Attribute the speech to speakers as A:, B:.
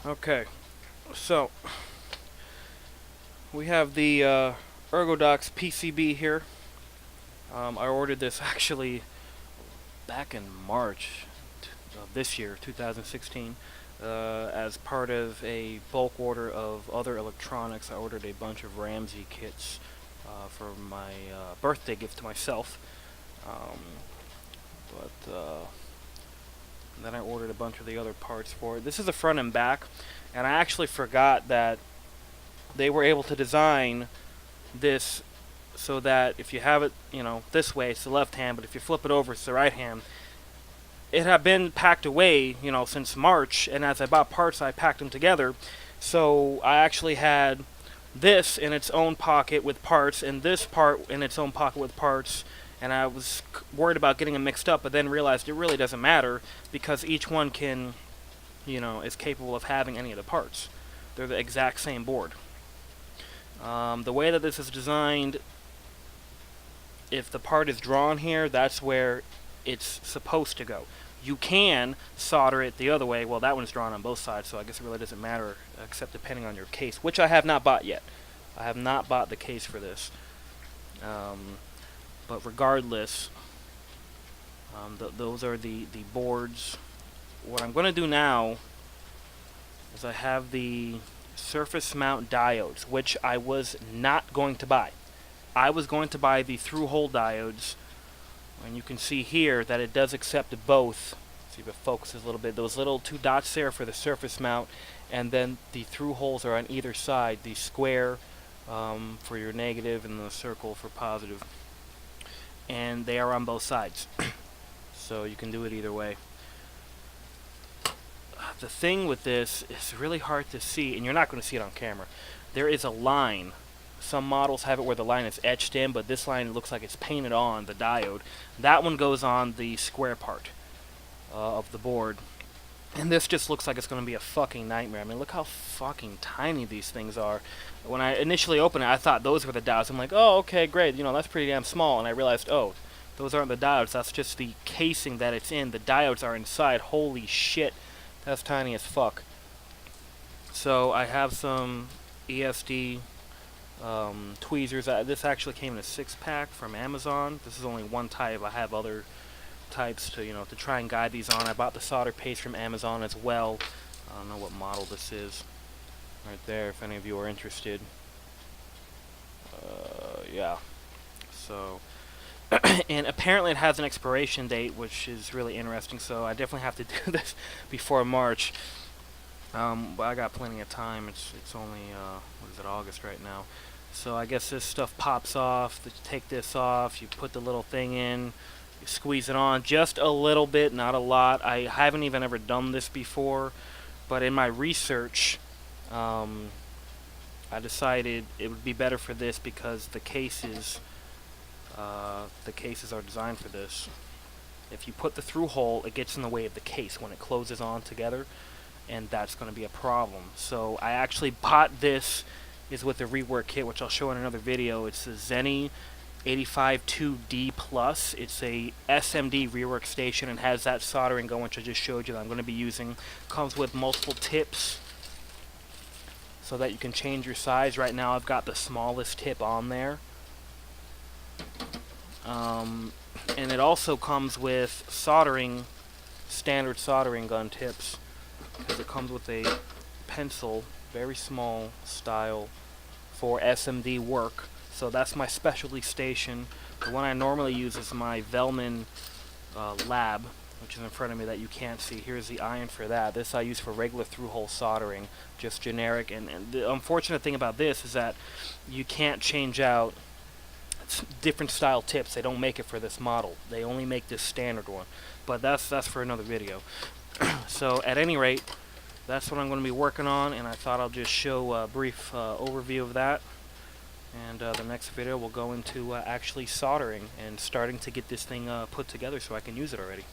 A: Okay, so we have the ErgoDox PCB here. I ordered this actually back in March of this year, 2016, as part of a bulk order of other electronics. I ordered a bunch of Ramsey kits for my birthday gift to myself. Um, but then I ordered a bunch of the other parts for it. This is the front and back, and I actually forgot that they were able to design this so that if you have it, this way, it's the left hand, but if you flip it over, it's the right hand. It had been packed away, since March, and as I bought parts, I packed them together. So I actually had this in its own pocket with parts, and this part in its own pocket with parts, and I was worried about getting them mixed up, but then realized it really doesn't matter because each one is capable of having any of the parts. They're the exact same board. The way that this is designed, if the part is drawn here, that's where it's supposed to go. You can solder it the other way. Well, that one's drawn on both sides, so I guess it really doesn't matter, except depending on your case, which I have not bought yet. I have not bought the case for this. But regardless, those are the boards. What I'm going to do now is I have the surface mount diodes, which I was not going to buy. I was going to buy the thru-hole diodes, and you can see here that it does accept both. See if it focuses a little bit. Those little two dots there for the surface mount, and then the thru-holes are on either side. The square for your negative and the circle for positive. And they are on both sides. So you can do it either way. The thing with this is really hard to see, and you're not going to see it on camera. There is a line. Some models have it where the line is etched in, but this line looks like it's painted on the diode. That one goes on the square part of the board. And this just looks like it's going to be a fucking nightmare. I mean, look how fucking tiny these things are. When I initially opened it, I thought those were the diodes. I'm like, oh, okay, great. That's pretty damn small. And I realized, oh, those aren't the diodes. That's just the casing that it's in. The diodes are inside. Holy shit. That's tiny as fuck. So I have some ESD tweezers. This actually came in a 6-pack from Amazon. This is only one type. I have other types to try and guide these on. I bought the solder paste from Amazon as well. I don't know what model this is. Right there, if any of you are interested. Yeah. So, and apparently it has an expiration date, which is really interesting. So I definitely have to do this before March. But I got plenty of time. It's only what is it, August right now. So I guess this stuff pops off. You take this off. You put the little thing in. You squeeze it on just a little bit, not a lot. I haven't even ever done this before, but in my research, I decided it would be better for this because the cases are designed for this. If you put the thru-hole, it gets in the way of the case when it closes on together, and that's going to be a problem. So I actually bought this is with the rework kit, which I'll show in another video. It's the Zenny 852D Plus. It's a SMD rework station and has that soldering gun, which I just showed you that I'm going to be using. Comes with multiple tips so that you can change your size. Right now I've got the smallest tip on there. And it also comes with standard soldering gun tips, because it comes with a pencil, very small style, for SMD work. So that's my specialty station. The one I normally use is my Velman Lab, which is in front of me that you can't see. Here's the iron for that. This I use for regular thru-hole soldering, just generic. And the unfortunate thing about this is that you can't change out different style tips. They don't make it for this model. They only make this standard one. But that's for another video. So at any rate, that's what I'm going to be working on, and I thought I'll just show a brief overview of that. And the next video will go into actually soldering and starting to get this thing put together so I can use it already.